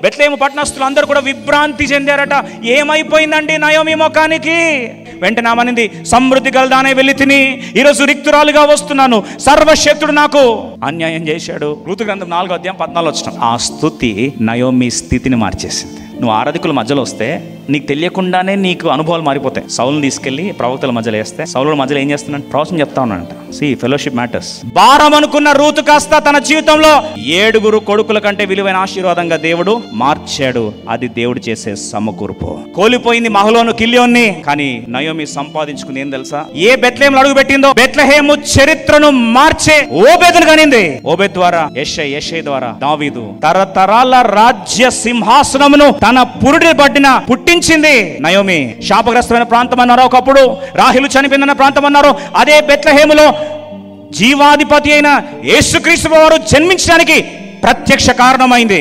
బెత్లెహేము పట్టణస్తులు అందరూ కూడా విభ్రాంతి చెందారట. ఏమైపోయిందండి నయోమి ముఖానికి? వెంటనే ఆమెనింది, సమృద్ధి గలదానే వెళ్ళి తిని ఈరోజు రిక్తురాలుగా వస్తున్నాను, సర్వశక్తుడు నాకు అన్యాయం చేశాడు. ఋతు గ్రంథం 4వ అధ్యాయం 14వ వచనం. ఆ స్తుతి నయోమి స్థితిని మార్చేసింది. నువ్వు ఆరాధికుల మధ్యలో వస్తే నీకు తెలియకుండానే నీకు అనుభవాలు మారిపోతాయి. సౌలుని తీసుకెళ్లి ప్రవక్తల మధ్యలో వేస్తే సౌలుల మధ్యలో ఏం చేస్తున్నాడు? ప్రవచనం చెప్తా ఉన్నాడంట. Fellowship matters. భారం అనుకున్న రూతు కాస్త తన జీవితంలో 7 కొడుకుల కంటే విలువైన ఆశీర్వాదంగా దేవుడు మార్చాడు. అది దేవుడు చేసే సమకూర్పు. కోల్పోయింది మహలోను కిల్యోన్ని, కానీ నయోమి సంపాదించుకుంది ఏం తెలుసా? ఏ బెత్లెహేములో అడుగు పెట్టిందో బెత్లెహేము చరిత్రను మార్చే ఓబేదును కనింది. ఓబేద్ ద్వారా యెషై ద్వారా దావీదు తరతరాల రాజ్య సింహాసనమును తన పురుడి పట్టిన పుట్టించింది నయోమి. శాపగ్రస్తమైన ప్రాంతం అన్నారు ఒకప్పుడు, రాహేలు చనిపోయిందన్న ప్రాంతం అన్నారు. అదే బెత్లెహేములో జీవాధిపతి అయిన యేసుక్రీస్తు వారు జన్మించడానికి ప్రత్యక్ష కారణమైంది.